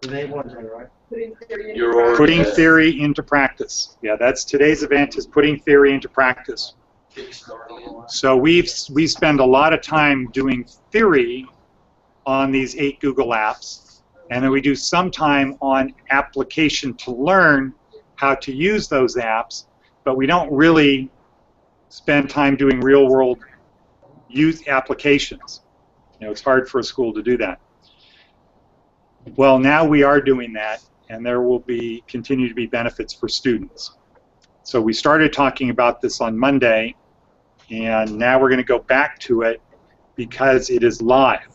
Right? Putting theory into practice. Yeah, that's today's event, is putting theory into practice. So we spend a lot of time doing theory on these 8 Google apps, and then we do some time on application to learn how to use those apps, but we don't really spend time doing real-world use applications. You know, it's hard for a school to do that. Well, now we are doing that, and there will continue to be benefits for students. So we started talking about this on Monday, and now we're going to go back to it because it is live.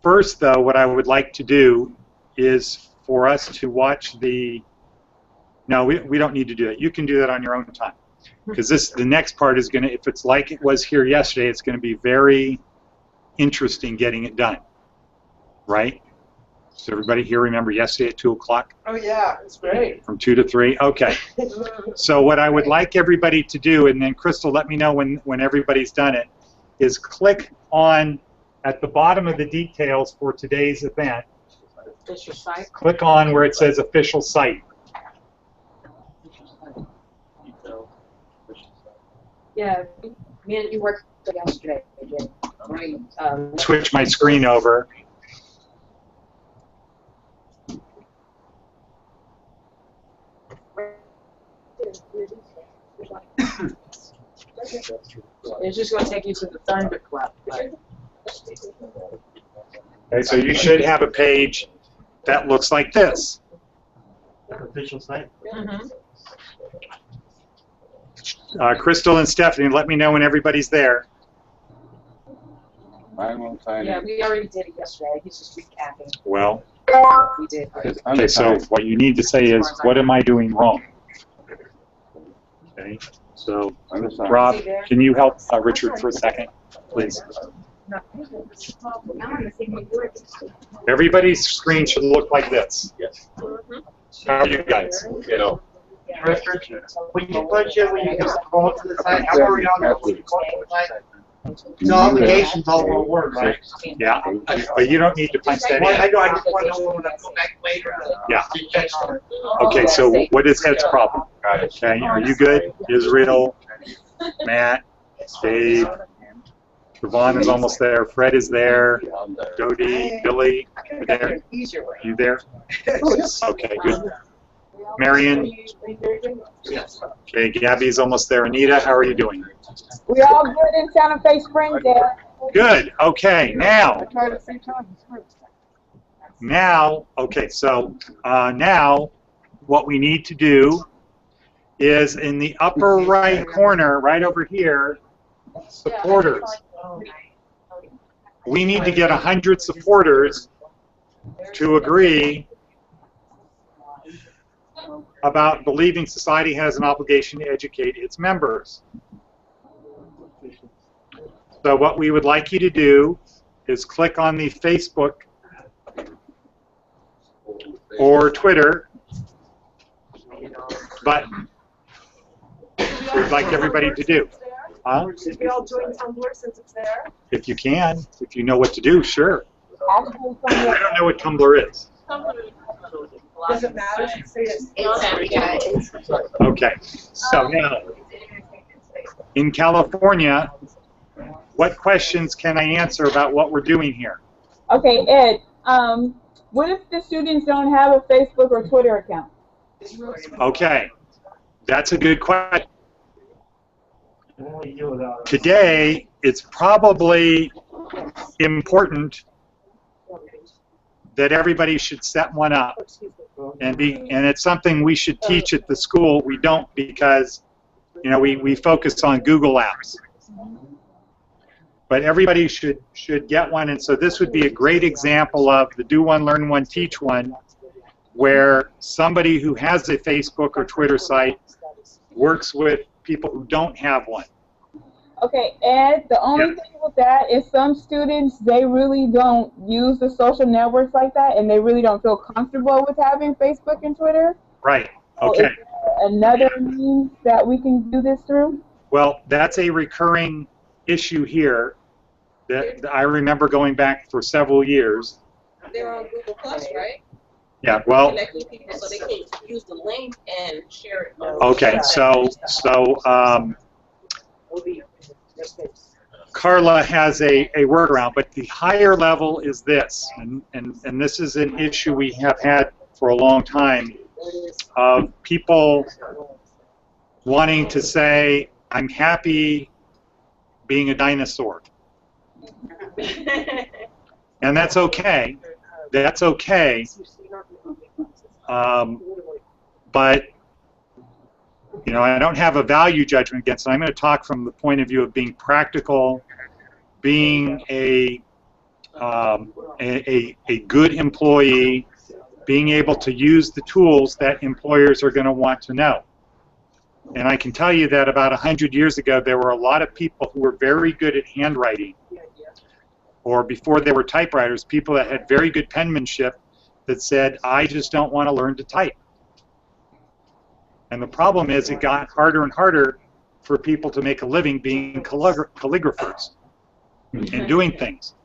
First, though, what I would like to do is for us to watch the... No, we don't need to do that. You can do that on your own time. Because the next part is going to, if it's like it was here yesterday, it's going to be very interesting getting it done. Right? Does everybody here remember yesterday at 2 o'clock? Oh yeah, it's great. From 2 to 3? Okay. So what I would like everybody to do, and then Crystal, let me know when everybody's done it, is click on, at the bottom of the details for today's event, Official site. click on where it says official site. Yeah, me and you worked yesterday. Right. Switch my screen over. It's just going to take you to the Thunderclap. Okay, so you should have a page that looks like this. Official site. Mm-hmm. Crystal and Stephanie, let me know when everybody's there. Yeah, we already did it yesterday. He's just recapping. Well, We did. okay, so what you need to say is, what am I doing wrong? Okay, so Rob, can you help Richard for a second, please? Everybody's screen should look like this. Yes. How are you guys? You know. Richard, when you put your, when you go to the site, how are we on the site? No obligations, all will work, right? Yeah, but you don't need to punch that Well, I in. know, I just want to know when I go back later. Yeah. Okay, so what is Ed's problem? Okay, are you good? Israel, Matt, Dave, Yvonne is almost there, Fred is there, Dodie, Billy, you there? You there? Okay, good. Marion? Okay, Gabby's almost there. Anita, how are you doing? We're all good in Santa Fe Springs there. Good, okay, now, okay, so now what we need to do is in the upper right corner, right over here, supporters. We need to get 100 supporters to agree about believing society has an obligation to educate its members. So what we would like you to do is click on the Facebook or Twitter button. We'd like everybody to do. Huh? Should we all join Tumblr since it's there? If you can, if you know what to do, sure. Actually, I don't know what Tumblr is. Does it matter? Say it. Okay, so now, in California, what questions can I answer about what we're doing here? okay, Ed, what if the students don't have a Facebook or Twitter account? Okay, that's a good question. Today, it's probably important that everybody should set one up, and it's something we should teach at the school. We don't, because we focus on Google Apps, but everybody should get one. And so this would be a great example of the do one, learn one, teach one, where somebody who has a Facebook or Twitter site works with people who don't have one. Okay, Ed, the only thing with that is some students, they really don't use the social networks like that, and they really don't feel comfortable with having Facebook and Twitter. Right, So okay. is there another means that we can do this through? Well, that's a recurring issue here that I remember going back for several years. they're on Google Plus, right? Yeah, well, Connecting people so they can use the link and share it. okay, so Carla has a workaround, but the higher level is this, and this is an issue we have had for a long time, of people wanting to say, I'm happy being a dinosaur. And that's okay. That's okay. But, you know, I don't have a value judgment against it. I'm going to talk from the point of view of being practical, being a good employee, being able to use the tools that employers are going to want to know. And I can tell you that about 100 years ago, there were a lot of people who were very good at handwriting, or before there were typewriters, people that had very good penmanship that said, I just don't want to learn to type. And the problem is it got harder and harder for people to make a living being calligraphers and doing things.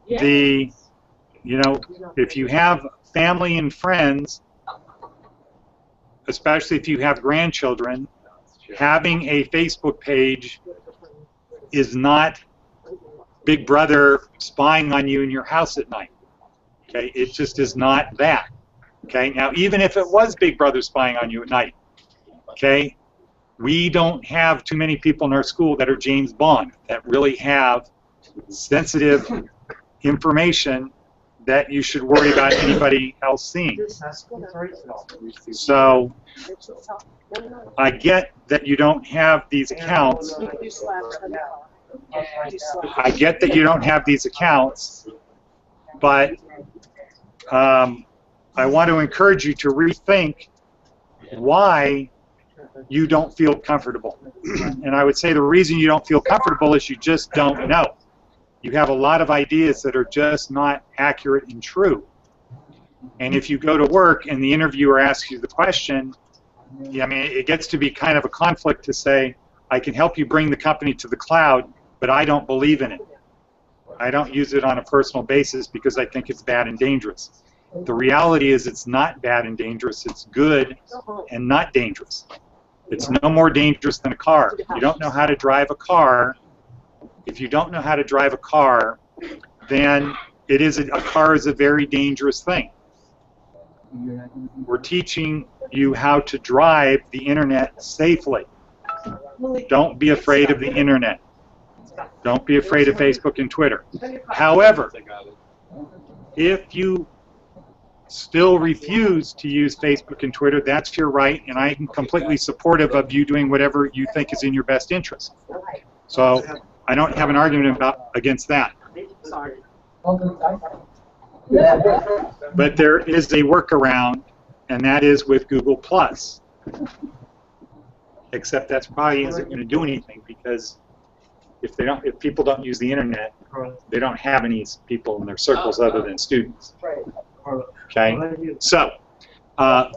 You know, if you have family and friends, especially if you have grandchildren, having a Facebook page is not Big Brother spying on you in your house at night. Okay, it just is not that. Okay, now even if it was Big Brother spying on you at night, okay, we don't have too many people in our school that are James Bond, that really have sensitive information that you should worry about anybody else seeing. So I get that you don't have these accounts. I get that you don't have these accounts, but I want to encourage you to rethink why you don't feel comfortable. And I would say the reason you don't feel comfortable is you just don't know. You have a lot of ideas that are just not accurate and true. And if you go to work and the interviewer asks you the question, I mean, it gets to be kind of a conflict to say, I can help you bring the company to the cloud, but I don't believe in it. I don't use it on a personal basis because I think it's bad and dangerous. The reality is it's not bad and dangerous. It's good and not dangerous. It's no more dangerous than a car. If you don't know how to drive a car, then a car is a very dangerous thing. We're teaching you how to drive the internet safely. Don't be afraid of the internet. Don't be afraid of Facebook and Twitter. However, if you still refuse to use Facebook and Twitter, that's your right, and I'm completely supportive of you doing whatever you think is in your best interest. So I don't have an argument against that. But there is a workaround, and that is with Google+. Except that's probably isn't going to do anything, because if people don't use the internet, they don't have any people in their circles other than students. Okay, so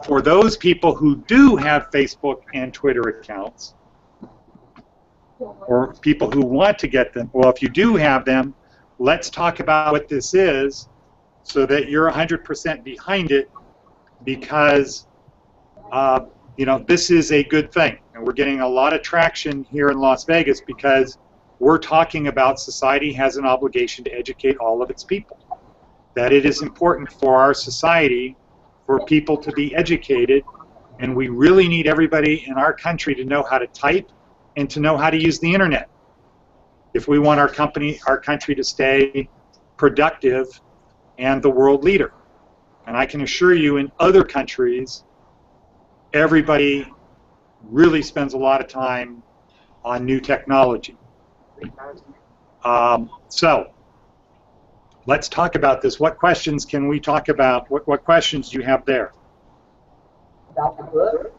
for those people who do have Facebook and Twitter accounts, or people who want to get them, well, if you do have them, let's talk about what this is so that you're 100% behind it, because you know, this is a good thing, and we're getting a lot of traction here in Las Vegas because we're talking about society has an obligation to educate all of its people. That it is important for our society for people to be educated, and we really need everybody in our country to know how to type and to know how to use the internet if we want our country to stay productive and the world leader. And I can assure you, in other countries, everybody really spends a lot of time on new technology. So let's talk about this. What questions can we talk about? What questions do you have there? About the book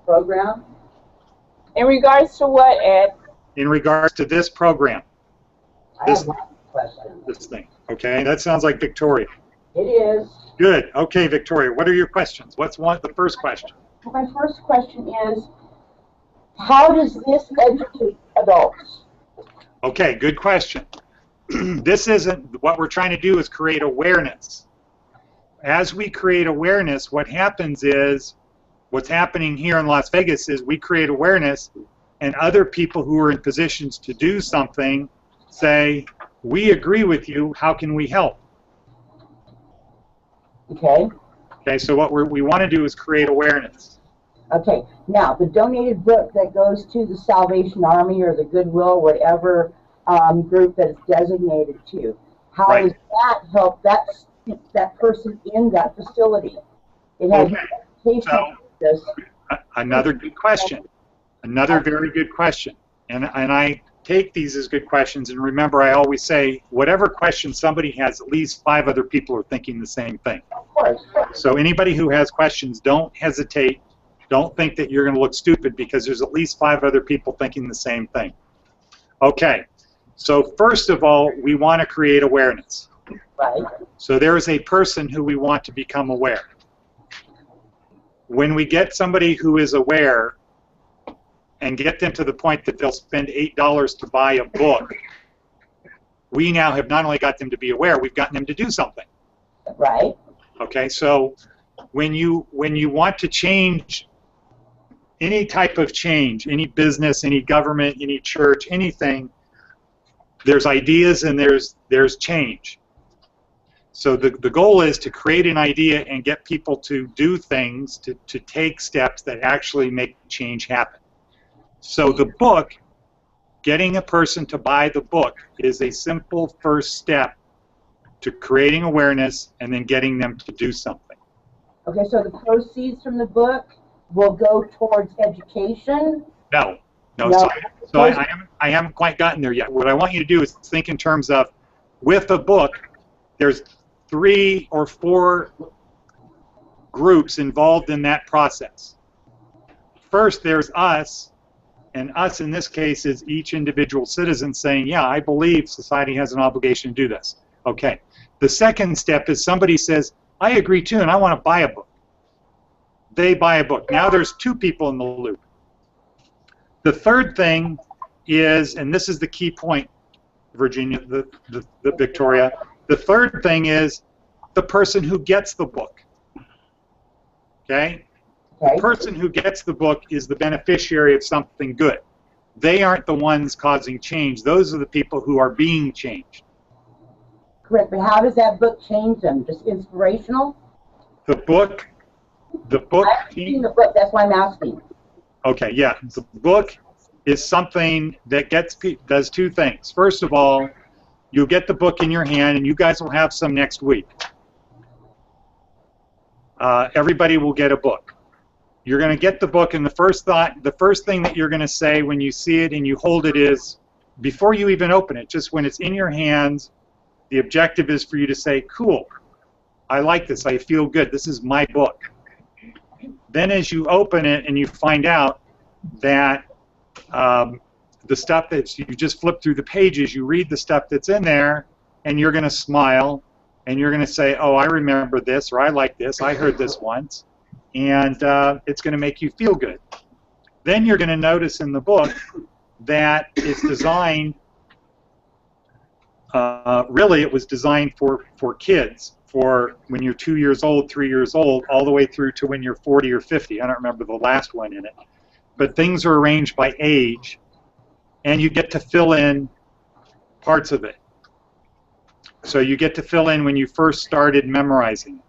program. In regards to what, Ed? In regards to this program. I have one question. This thing. Okay, that sounds like Victoria. It is. Good. Okay, Victoria, what are your questions? What's the first question? My first question is, how does this educate adults? Okay, good question. This isn't, what we're trying to do is create awareness. as we create awareness, what happens is, what's happening here in Las Vegas is we create awareness, and other people who are in positions to do something say, we agree with you, how can we help? Okay. Okay, so what we want to do is create awareness. Okay. Now, the donated book that goes to the Salvation Army or the Goodwill, whatever group that it's designated to, how Right. does that help that person in that facility? It has Okay. educational purpose. Another good question. Another very good question. And I take these as good questions, and remember, I always say, whatever question somebody has, at least 5 other people are thinking the same thing. Of course. So anybody who has questions, don't hesitate. Don't think that you're going to look stupid, because there's at least 5 other people thinking the same thing. Okay, so first of all, we want to create awareness. Right. So there is a person who we want to become aware. When we get somebody who is aware and get them to the point that they'll spend $8 to buy a book, we now have not only got them to be aware, we've gotten them to do something. Right. Okay, so when you want to change any type of change, any business, any government, any church, anything, there's ideas and there's change. So the goal is to create an idea and get people to do things, to take steps that actually make change happen. So the book, getting a person to buy the book, is a simple first step to creating awareness and then getting them to do something. Okay, so the proceeds from the book will go towards education? No. No. So I haven't quite gotten there yet. What I want you to do is think in terms of, with a book, there's 3 or 4 groups involved in that process. First, there's us, and us in this case is each individual citizen saying, yeah, I believe society has an obligation to do this. Okay. The second step is somebody says, I agree too, and I want to buy a book. They buy a book. Now there's 2 people in the loop. The third thing is, and this is the key point, Virginia, the Victoria, the third thing is the person who gets the book. Okay? The person who gets the book is the beneficiary of something good. They aren't the ones causing change. Those are the people who are being changed. Correct, but how does that book change them? Just inspirational? The book. I've seen the book, that's why I'm asking. Okay, yeah. The book is something that does 2 things. First of all, you'll get the book in your hand, and you guys will have some next week. Everybody will get a book. You're going to get the book, and the first thing that you're going to say when you see it and you hold it is, before you even open it, just when it's in your hands, the objective is for you to say, cool, I like this, I feel good, this is my book. Then as you open it and you find out that the stuff that you just flip through the pages, you read the stuff that's in there, and you're going to smile, and you're going to say, oh, I remember this, or I like this, I heard this once, and it's going to make you feel good. Then you're going to notice in the book that it's designed, really it was designed for kids, for when you're 2 years old, 3 years old, all the way through to when you're 40 or 50. I don't remember the last one in it. But things are arranged by age, and you get to fill in parts of it. So you get to fill in when you first started memorizing.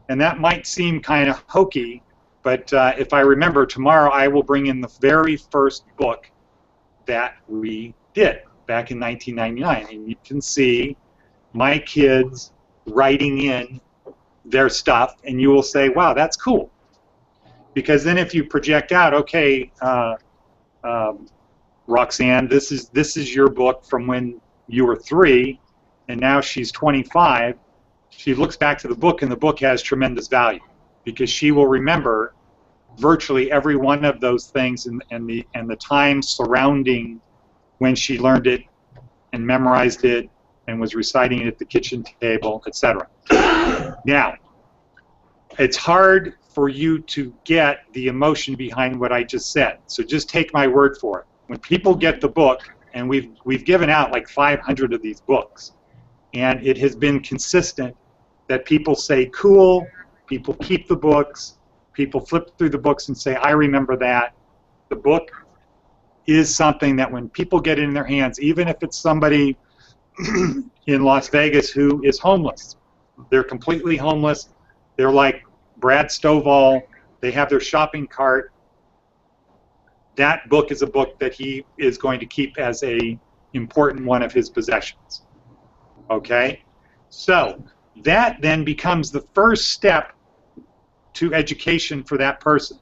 And that might seem kind of hokey, but if I remember, tomorrow I will bring in the very first book that we did back in 1999. And you can see my kids writing in their stuff, and you will say, wow, that's cool. Because then if you project out, okay, Roxanne, this is your book from when you were 3, and now she's 25. She looks back to the book, and the book has tremendous value because she will remember virtually every one of those things and the time surrounding when she learned it and memorized it and was reciting it at the kitchen table, etc. Now, it's hard for you to get the emotion behind what I just said, so just take my word for it. When people get the book, and we've given out like 500 of these books, and it has been consistent that people say cool, people keep the books, people flip through the books and say, I remember that. The book is something that when people get it in their hands, even if it's somebody in Las Vegas who is homeless, they're completely homeless, they're like Brad Stovall, they have their shopping cart, that book is a book that he is going to keep as a important one of his possessions. Okay? So that then becomes the first step to education for that person.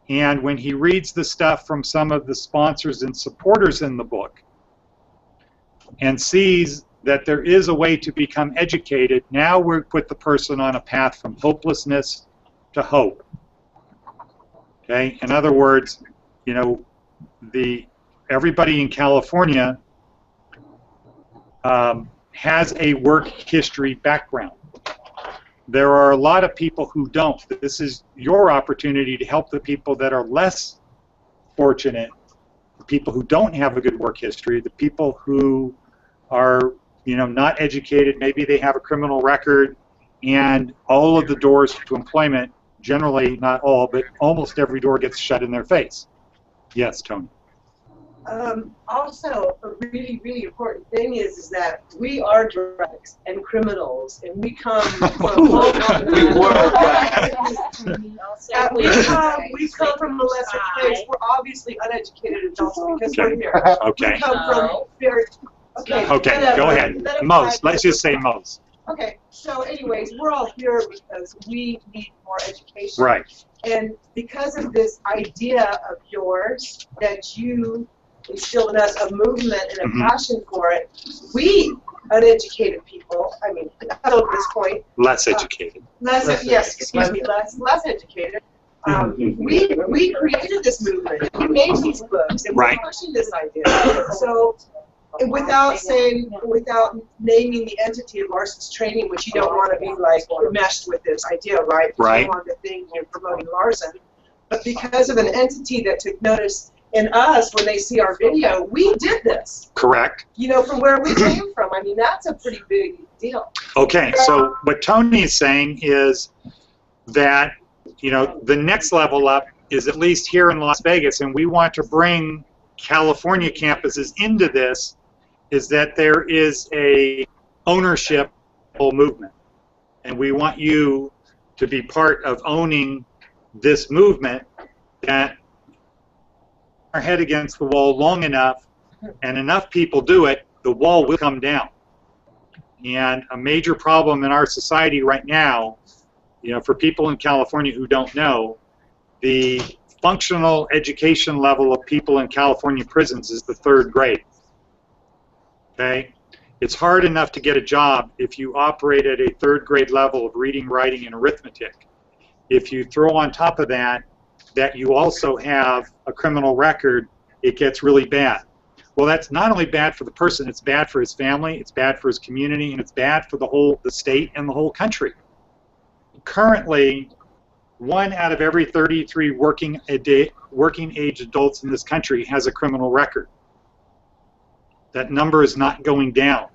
And when he reads the stuff from some of the sponsors and supporters in the book and sees that there is a way to become educated, now we put the person on a path from hopelessness to hope. Okay? In other words, you know, everybody in California has a work history background. There are a lot of people who don't. This is your opportunity to help the people that are less fortunate, the people who don't have a good work history, the people who are, you know, not educated, maybe they have a criminal record, and all of the doors to employment, generally, not all, but almost every door gets shut in their face. Yes, Tony. Also, a really, really important thing is that we are drugs and criminals, and we come from we come from a lesser place. We're obviously uneducated adults because we're here. Okay. We come from very Okay, go ahead. Most. Let's just say most. Okay. So, anyways, we're all here because we need more education. Right. And because of this idea of yours that you instilled in us a movement and a passion for it, we uneducated people, I mean, up to this point, less educated. Less educated. We created this movement. We made these books, and we're pushing this idea. So, without naming the entity of Larson's Training, which you don't want to be like meshed with this idea, right? Right. You don't want to think you're promoting Larson, but because of an entity that took notice in us when they see our video, we did this. Correct. You know, from where we came from. I mean, that's a pretty big deal. Okay, so what Tony is saying is that, you know, the next level up is at least here in Las Vegas, and we want to bring California campuses into this, is that there is a ownership movement, and we want you to be part of owning this movement, that our head against the wall long enough and enough people do it, the wall will come down. And a major problem in our society right now, you know, for people in California who don't know, the functional education level of people in California prisons is the 3rd grade. Okay? It's hard enough to get a job if you operate at a 3rd grade level of reading, writing, and arithmetic. If you throw on top of that you also have a criminal record, it gets really bad. Well, that's not only bad for the person, it's bad for his family, it's bad for his community, and it's bad for the state and the whole country. Currently, 1 out of every 33 working age adults in this country has a criminal record. That number is not going down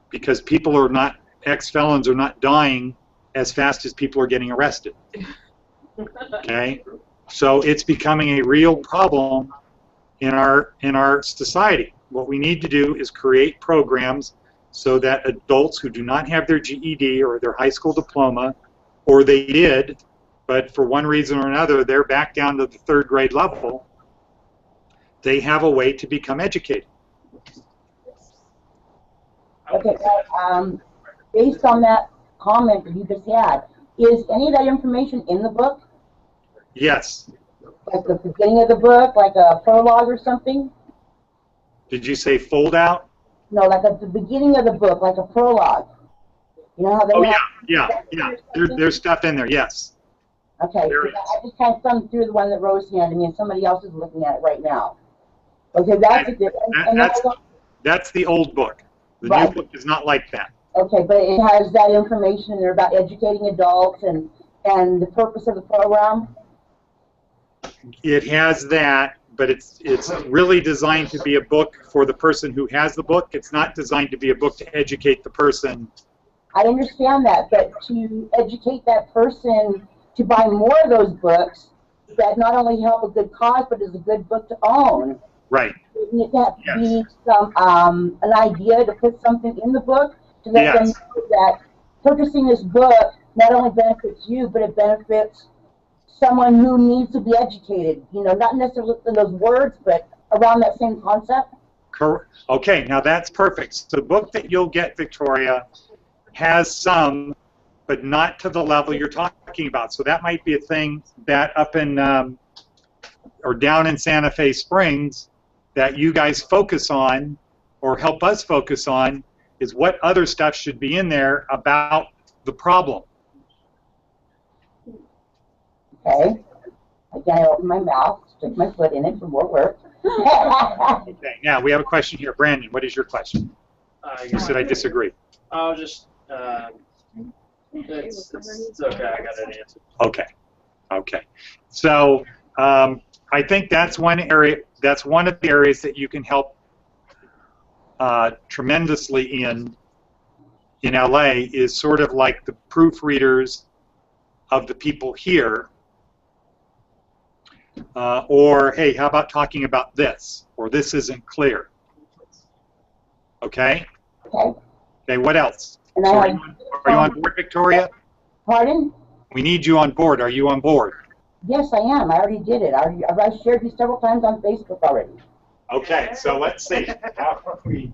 because people are not, ex-felons are not dying as fast as people are getting arrested. Okay? So it's becoming a real problem in our society. What we need to do is create programs so that adults who do not have their GED or their high school diploma, or they did, but for one reason or another they're back down to the 3rd grade level, they have a way to become educated. Okay, based on that comment that you just had, is any of that information in the book? Yes. Like the beginning of the book, like a prologue or something? Did you say fold out? No, like at the beginning of the book, like a prologue. You know how they have... Yeah. There's stuff in there, yes. Okay, I just kind of thumbed through the one that Rose handed me, and somebody else is looking at it right now. Okay, that's a different... That's the old book. The new book is not like that. Okay, but it has that information in there about educating adults and the purpose of the program? It has that, but it's really designed to be a book for the person who has the book. It's not designed to be a book to educate the person I understand that, but to educate that person to buy more of those books that not only help a good cause, but is a good book to own. Right. Wouldn't it have to be some, an idea to put something in the book to let them know that purchasing this book not only benefits you, but it benefits someone who needs to be educated, you know, not necessarily in those words, but around that same concept? Okay, now that's perfect. So the book that you'll get, Victoria, has some, but not to the level you're talking about. So that might be a thing that up in, or down in Santa Fe Springs, that you guys focus on, or help us focus on, is what other stuff should be in there about the problem. Okay. Again, I open my mouth, stick my foot in it for more work. Okay, now we have a question here. Brandon, what is your question? You said I disagree. I'll just, it's okay, I got an answer. Okay, okay. So I think that's one area, that's one of the areas that you can help tremendously in LA, is sort of like the proofreaders of the people here. Or, hey, how about talking about this? Or this isn't clear. Okay? Okay. Okay, what else? And So are you on board, Victoria? Pardon? We need you on board. Are you on board? Yes, I am. I already did it. I've shared you several times on Facebook already. Okay, so let's see. How are we?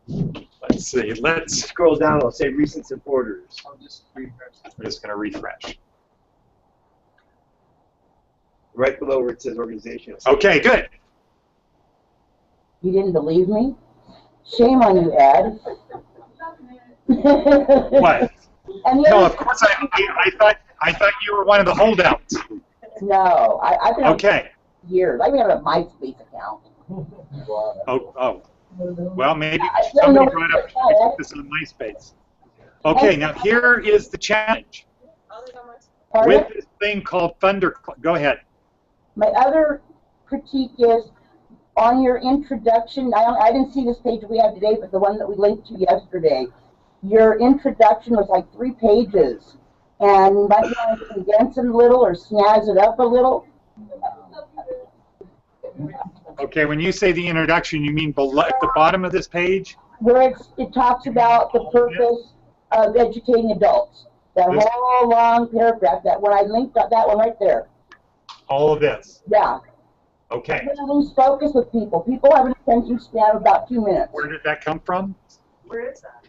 Let's see. Let's Scroll down. It'll say recent supporters. I'll just refresh. I'm just going to refresh. Right below where it says organization. Okay, good. You didn't believe me? Shame on you, Ed. What? And No, of course I thought you were one of the holdouts. No, I've been Okay. on years. I even have a MySpace account. Oh. Well, maybe I don't somebody know brought up what this on MySpace. Okay, now here is the challenge. Pardon? With this thing called Thunder. Go ahead. My other critique is on your introduction. I didn't see this page we have today, but the one that we linked to yesterday. Your introduction was like 3 pages, and you might want to condense it a little or snazz it up a little. Okay, when you say the introduction, you mean below, at the bottom of this page? Where it talks about the purpose of educating adults. That whole long paragraph. That when I linked that one right there. All of this. Yeah. Okay. You're gonna lose focus with people. People have an attention span of about 2 minutes. Where did that come from? Where is that?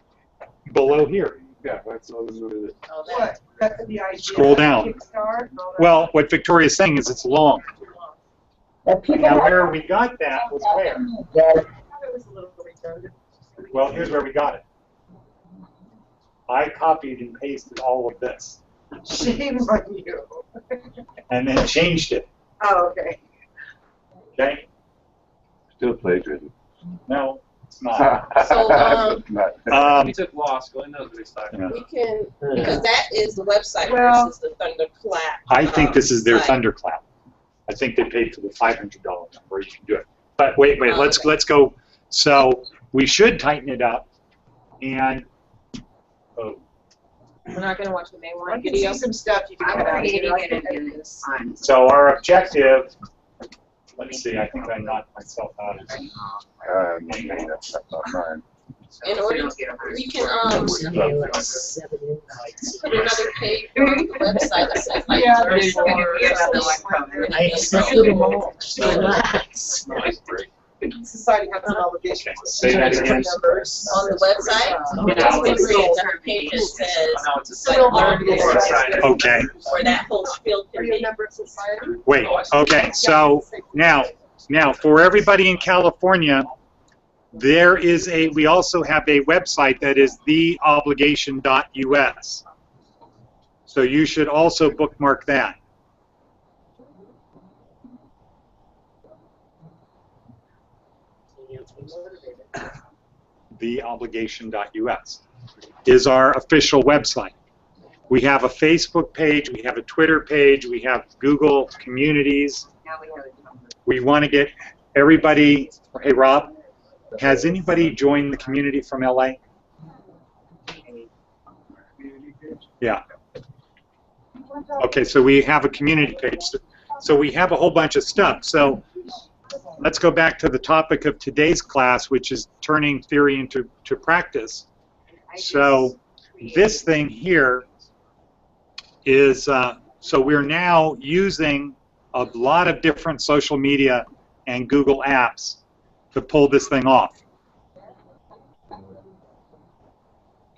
Below here. Yeah, that's what it is. What? That's the idea. Scroll down. Kickstart and all that. Well, what Victoria's saying is it's long. That people Now, have- where we got that was where? Yes. It was a little redundant. Well, here's where we got it. I copied and pasted all of this, Shame on you. and then changed it. Oh, okay. Okay? Still plagiarism. No, it's not. So, We took law school, he knows what he's talking about. We can, because that is the website Well- versus the Thunderclap. I think this is their site. thunderclap. I think they paid for the $500 number. You can do it. But wait, let's go. So we should tighten it up, and We're not gonna watch the May I 1 can video. see some stuff you can I'm add. creating it in this. so our objective. Let's see. I think I knocked myself out. That's not mine. In order, we can, put another page on the website that says like. Yeah, there's Society has some obligations. Say that again. Numbers. On the website, you can create another page that says, like, learn more, Okay. or that whole spiel Are can you a be. member of society? Wait. Okay. So now for everybody in California, there is we also have a website that is theobligation.us. So you should also bookmark that. Theobligation.us is our official website. We have a Facebook page, we have a Twitter page, we have Google communities. We want to get everybody. Hey, Rob, has anybody joined the community from LA? Yeah. Okay, so we have a community page. So we have a whole bunch of stuff. So let's go back to the topic of today's class, which is turning theory into practice. So this thing here is, so we're now using a lot of different social media and Google apps to pull this thing off.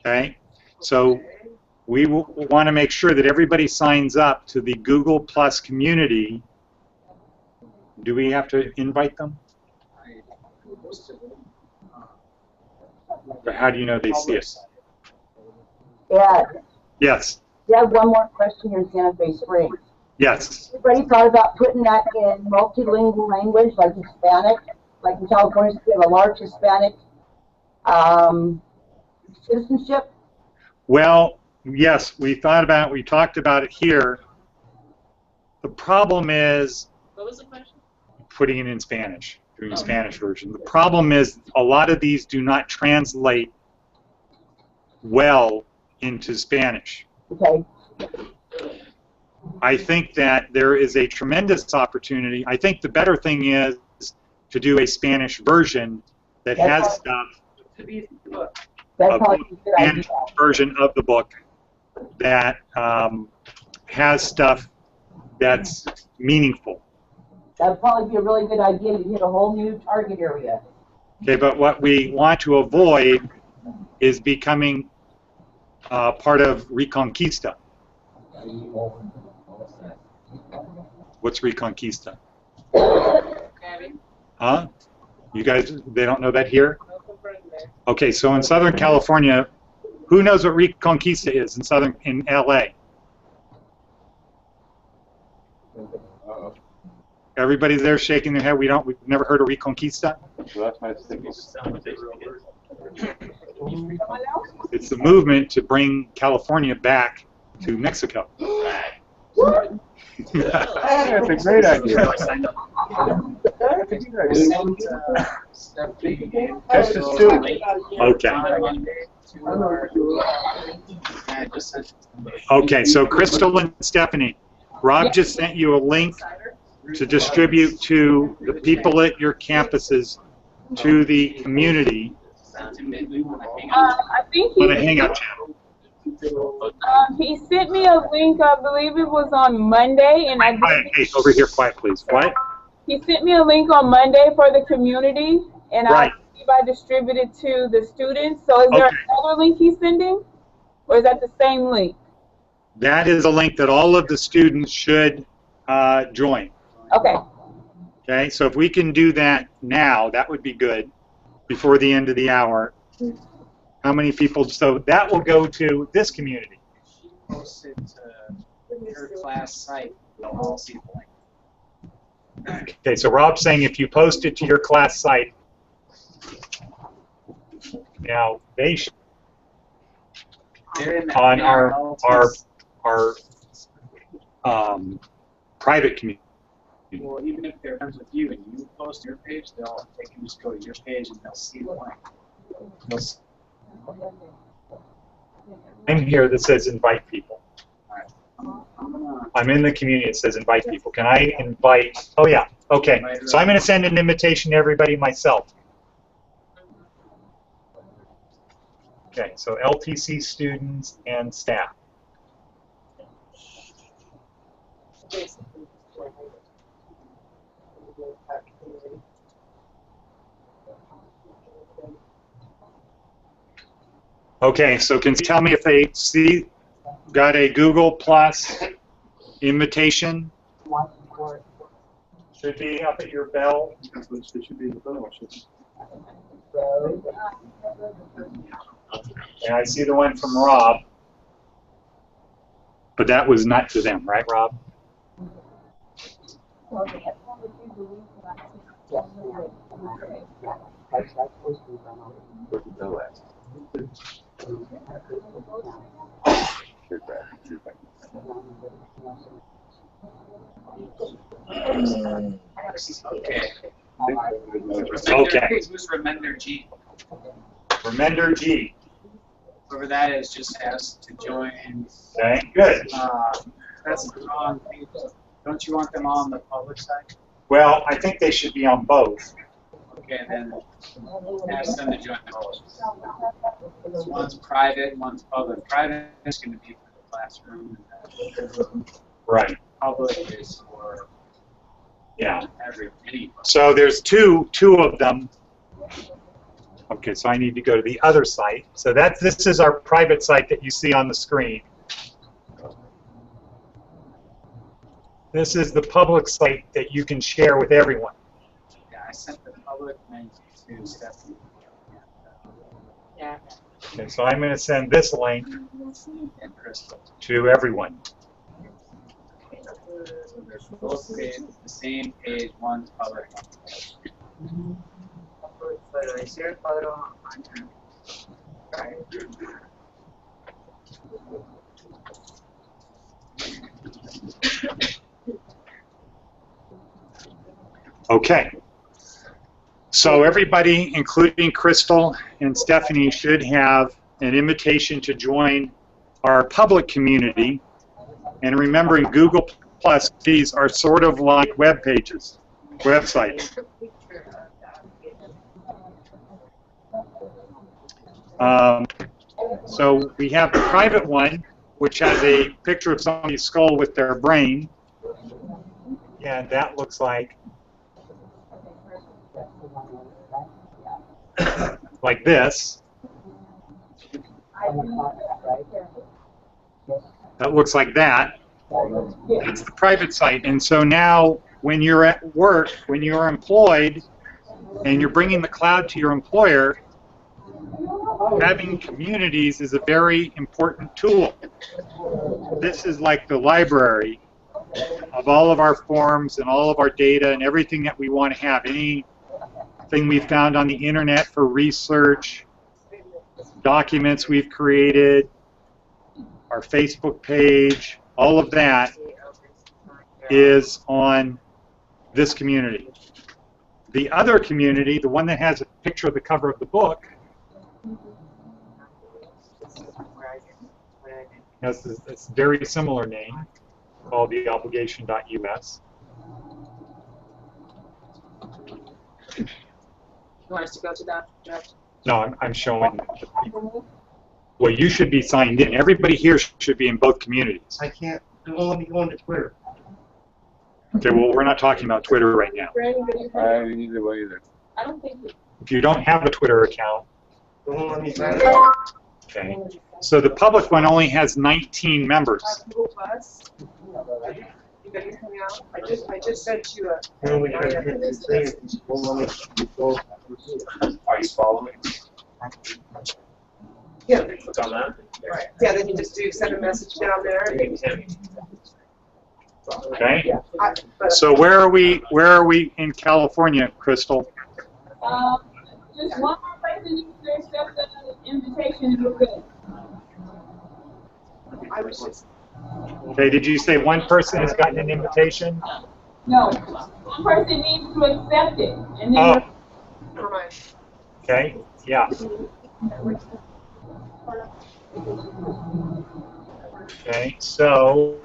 Okay, so we want to make sure that everybody signs up to the Google Plus community. Do we have to invite them? But how do you know they see it? Yeah. Yes. We have one more question here in Santa Fe Springs. Yes. Anybody thought about putting that in multilingual language, like Hispanic? Like in California, we have a large Hispanic citizenship. Well, yes, we thought about it. We talked about it here. The problem is, What was the question? putting it in Spanish, doing a Spanish version. The problem is a lot of these do not translate well into Spanish. Okay. I think that there is a tremendous opportunity. I think the better thing is to do a Spanish version that has stuff, That's probably a good idea. Spanish version of the book that has stuff that's meaningful. That would probably be a really good idea to hit a whole new target area. Okay, but what we want to avoid is becoming part of Reconquista. What's Reconquista? Huh? You guys, they don't know that here? Okay, so in Southern California, who knows what Reconquista is in LA? Everybody there shaking their head. We've never heard of Reconquista? It's the movement to bring California back to Mexico. That's a great idea. That's just silly. Okay. Okay, so Crystal and Stephanie, Rob just sent you a link to distribute to the people at your campuses, to the community, I think on a Hangout channel. he sent me a link. I believe it was on Monday, and I Quiet, hey, over here, quiet, please. What? He sent me a link on Monday for the community, and Right. I distributed to the students. So is there another link he's sending, or is that the same link? That is a link that all of the students should join. Okay. Okay, so if we can do that now, that would be good, before the end of the hour. How many people? So that will go to this community. Post it to your class site. They'll all see the link. Okay, so Rob's saying if you post it to your class site, now they should on our private community. Well, even if they're friends with you and you post your page, they can just go to your page and they'll see the link. I'm here that says invite people. I'm in the community. It says invite people. Can I invite? Oh yeah. Okay. So I'm going to send an invitation to everybody myself. Okay. So LTC students and staff. Okay, so can you tell me if they got a Google Plus invitation? Should be up at your bell. And I see the one from Rob. But that was not to them, right, Rob? Okay. Okay. Who's Remender G? Remender G. Whoever that is just has to join. Okay, good. That's the wrong thing. Don't you want them all on the public side? Well, I think they should be on both. Okay, then ask them to join both. One's private, one's public. Private is going to be for the classroom. And Right. public is for any. So there's two of them. Okay, so I need to go to the other site. So this is our private site that you see on the screen. This is the public site that you can share with everyone. Yeah, I sent the public link to Stephanie. Yeah. Okay, so I'm going to send this link And Crystal. to everyone. So there's both pages, the same page, one's public, one's Okay. So everybody, including Crystal and Stephanie, should have an invitation to join our public community. And remembering Google Plus, these are sort of like web pages, websites. So we have the private one, which has a picture of somebody's skull with their brain. And that looks like this. That looks like that. It's the private site. And so now when you're at work, when you're employed, and you're bringing the cloud to your employer, having communities is a very important tool. This is like the library of all of our forms and all of our data and everything that we want to have. Anything we found on the internet for research, documents we've created, our Facebook page, all of that is on this community. The other community, the one that has a picture of the cover of the book, has this very similar name called the obligation.us. You want us to go to that, Judge? No, I'm showing the people. Well, you should be signed in. Everybody here should be in both communities. I can't. It won't let me go into Twitter. Okay, well, we're not talking about Twitter right now. I neither way either. I don't think. If you don't have a Twitter account, It won't let me sign in. okay. So the public one only has 19 members. Google Plus. You got anything out? I just sent you a. It only tries to get this thing. It won't let me go. Are you following? Yeah. Click on that. Right. Yeah, then you just send a message down there. Okay. But So where are we in California, Crystal? Just one more person needs to accept the invitation and we're good. I was just. Okay, did you say one person has gotten an invitation? No, one person needs to accept it, and then Oh, Never mind. okay, yeah. Okay, so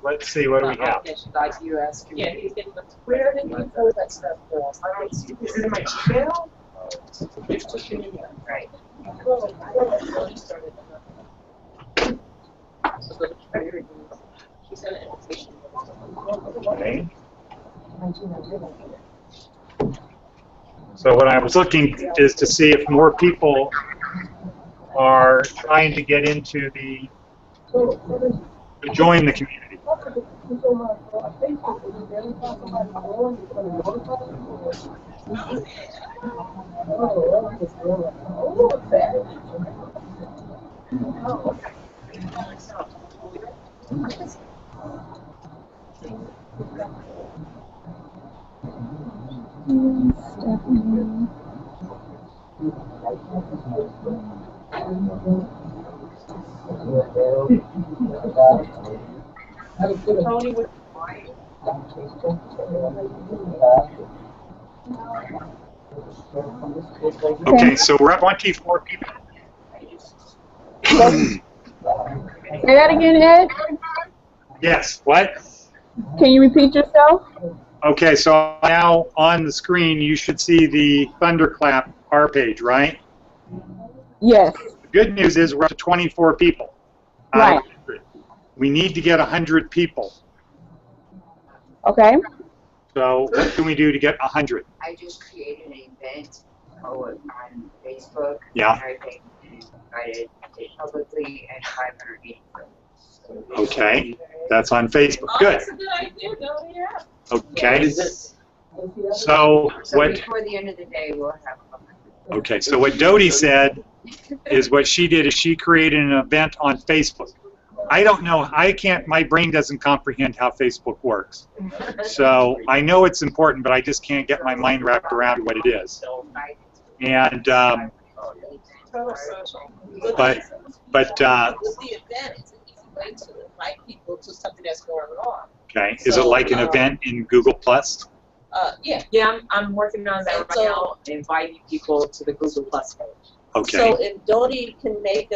let's see, what do we have? US community. Where did you post that stuff for us? I don't see. Is it in my Gmail? Right. She sent an invitation. Okay. So what I was looking is to see if more people are trying to get into to join the community. Tony with Okay, so we're at 24 people. Say that again, Ed. Yes, what? Can you repeat yourself? Okay, so now on the screen you should see the Thunderclap our page, right? Yes. The good news is we're up to 24 people. Right. We need to get 100 people. Okay. So what can we do to get 100? I just created an event on Facebook. Yeah. And I think invited publicly and 500 people. Okay, that's on Facebook. Good. That's a good idea, don't you? Okay. So what? Before the end of the day, we'll have 100. Okay, so what Dodie said is what she did is she created an event on Facebook. I don't know, I can't, my brain doesn't comprehend how Facebook works. So I know it's important, but I just can't get my mind wrapped around what it is. And, but With the event, it's an easy way to invite people to something that's going on. okay, is it like an event in Google Plus? Yeah. Yeah, I'm working on that right So- now, inviting people to the Google Plus page. Okay. So if Dodie can make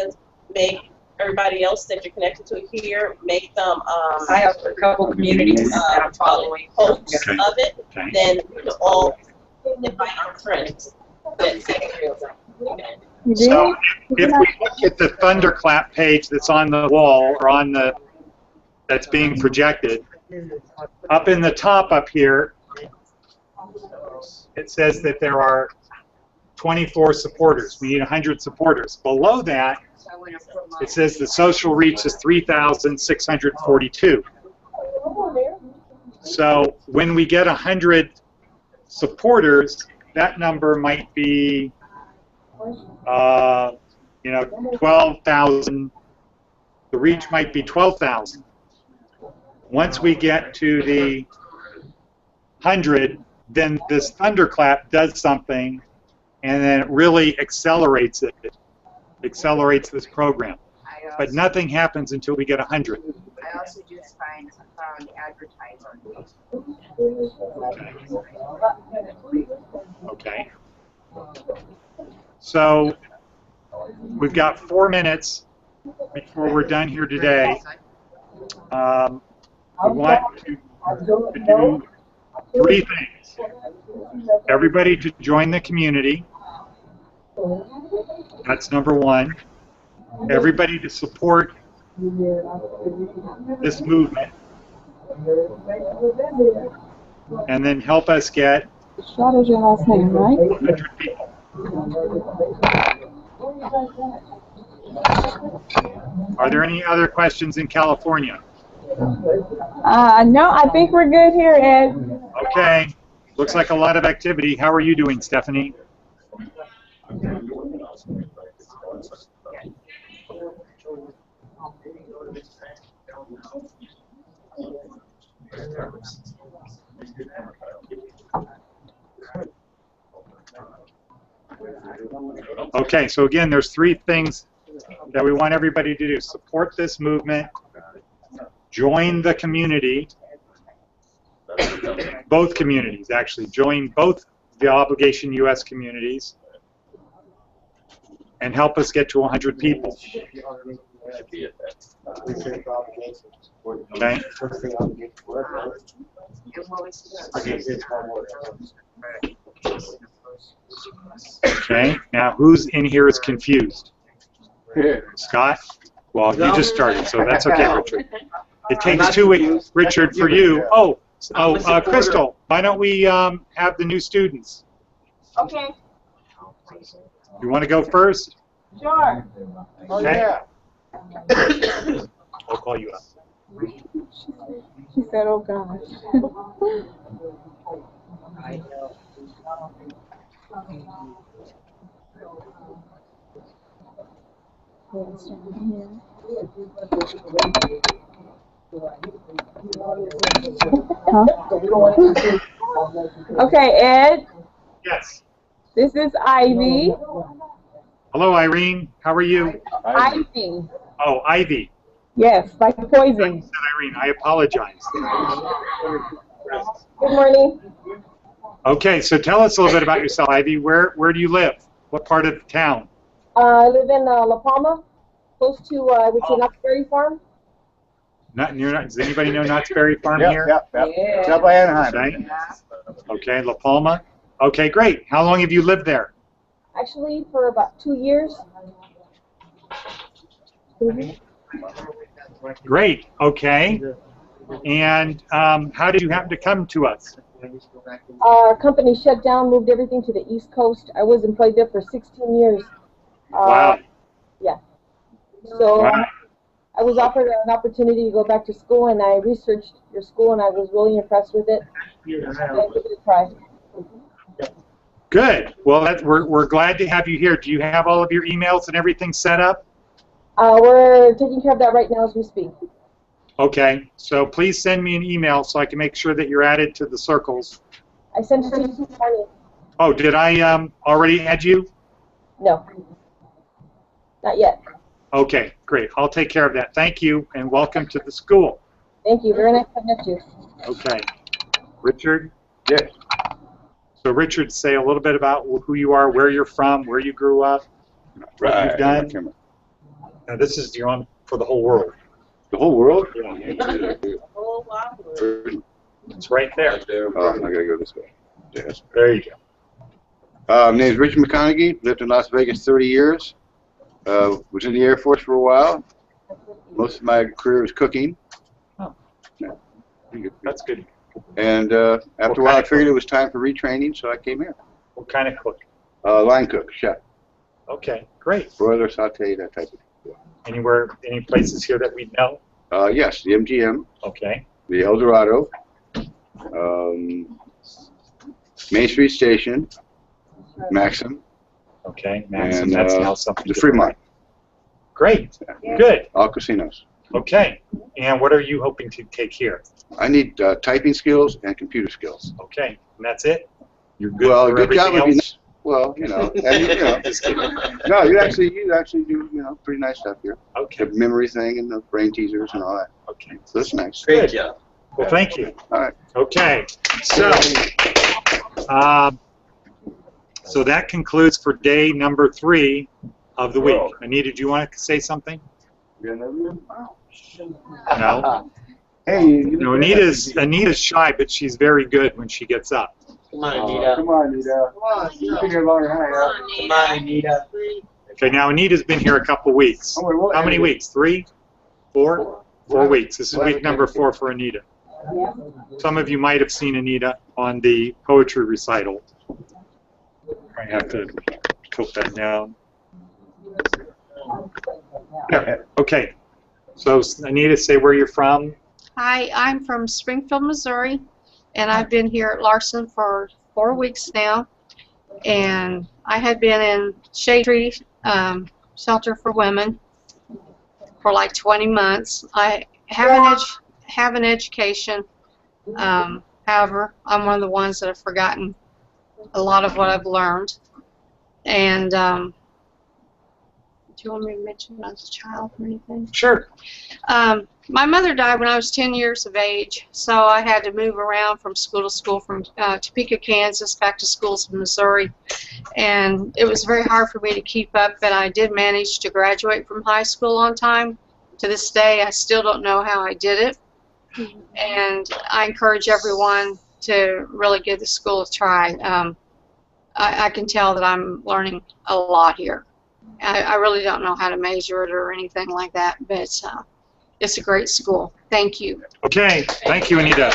everybody else that you're connected to here, make them, I have a couple communities that I'm following. posts Okay. of it, Okay. then we can all invite our friends. That say You did? So if we look at the Thunderclap page that's on the wall or on the, that's being projected, up in the top up here, it says that there are 24 supporters. We need 100 supporters. Below that, it says the social reach is 3,642. So when we get 100 supporters, that number might be, 12,000. The reach might be 12,000. Once we get to the 100, then this Thunderclap does something, and then it really accelerates it. Accelerates this program. But nothing happens until we get 100. I also just found advertising on Facebook. Okay. So we've got 4 minutes before we're done here today. We want to do 3 things. Everybody to join the community. That's number 1. Everybody to support this movement. And then help us get Shot is your last name, right? 100 people. Are there any other questions in California? No, I think we're good here, Ed. Okay. Looks like a lot of activity. How are you doing, Stephanie? Okay, so again, there's 3 things that we want everybody to do. Support this movement, join the community, both communities actually, join both the Obligation US communities, and help us get to 100 people. Okay. Okay, now who's in here is confused? Scott? Well, you just started, so that's okay, Richard. It takes 2 weeks, Richard, for you. Crystal, why don't we have the new students? Okay. You want to go first? Sure. Okay. I'll call you up. She said, oh gosh. Okay, Ed. Yes. This is Ivy. Hello, Irene. How are you? Ivy. Oh, Ivy. Yes, like poison. I said Irene. I apologize. Good morning. Okay, so tell us a little bit about yourself, Ivy. Where do you live? What part of the town? I live in La Palma, close to, I would say, Knott's Berry Farm. Does anybody know Knott's Berry Farm here? Yep. Yeah. It's up by Anaheim. Okay, La Palma. Okay, great. How long have you lived there? Actually, for about 2 years. Great. Okay. And how did you happen to come to us? Our company shut down, moved everything to the East Coast. I was employed there for 16 years. Wow. Yeah. So Wow. I was offered an opportunity to go back to school, and I researched your school, and I was really impressed with it. So I gave it a try. Good. Well, we're glad to have you here. Do you have all of your emails and everything set up? We're taking care of that right now as we speak. Okay. So please send me an email so I can make sure that you're added to the circles. I sent it to you this morning. Oh, did I already add you? No. Not yet. Okay, great. I'll take care of that. Thank you, and welcome to the school. Thank you. Very nice to meet you. Okay. Richard? Yes. So, Richard, say a little bit about who you are, where you're from, where you grew up, what you've done. Now, this is you're on for the whole world. The whole world? Oh, wow. It's right there. Oh, I gotta go this way. Yes. There you go. My name is Richard McConaughey. Lived in Las Vegas 30 years. Was in the Air Force for a while. Most of my career was cooking. Oh. That's good. And after a while, I figured it was time for retraining, so I came here. What kind of cook? Line cook, chef. Okay, great. Broiler, saute, that type of thing. Any places here that we know? Yes, the MGM, Okay. the El Dorado, Main Street Station, Maxim, Okay, Maxim, and that's now something. the Fremont. Great. Good. All casinos. Okay. And what are you hoping to take here? I need typing skills and computer skills. Okay. And that's it? You're good Well, for a good job everything would be else? nice. Well, you know, and, you know. Just kidding. No, you actually do, you know, pretty nice stuff here. Okay. The memory thing and the brain teasers and all that. Okay. So that's nice. Great job. Well, thank you. All right. Okay. So that concludes for day number 3 of the week. Anita, do you want to say something? No. Hey, No, Anita's shy, but she's very good when she gets up. Come on, Anita. Come on, Anita. You've been here longer than I have. Come on, Anita. Okay, now Anita's been here a couple weeks. How many weeks? 3? 4? 4 weeks. This is week number 4 for Anita. Some of you might have seen Anita on the poetry recital. I have to tilt that down. There. Okay. So Anita, say where you're from. Hi, I'm from Springfield, Missouri, and I've been here at Larson for 4 weeks now. And I had been in Shade Tree Shelter for Women for like 20 months. I have an education. However, I'm one of the ones that have forgotten a lot of what I've learned. And do you want me to mention when I was a child or anything? Sure. My mother died when I was 10 years of age, so I had to move around from school to school, from Topeka, Kansas, back to schools in Missouri. And it was very hard for me to keep up, but I did manage to graduate from high school on time. To this day, I still don't know how I did it. And I encourage everyone to really give the school a try. I can tell that I'm learning a lot here. I really don't know how to measure it or anything like that, but it's a great school. Thank you. Okay, thank you, Anita.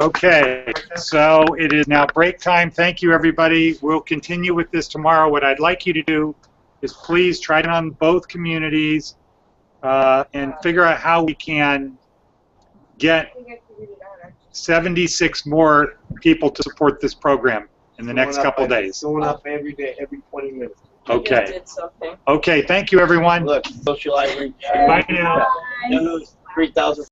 Okay, so it is now break time. Thank you, everybody. We'll continue with this tomorrow. What I'd like you to do is please try it on both communities and figure out how we can get 76 more people to support this program in the next couple of days. Going up every day, every 20 minutes. Okay. Okay, thank you, everyone. Look, social outreach. Bye now. 3,000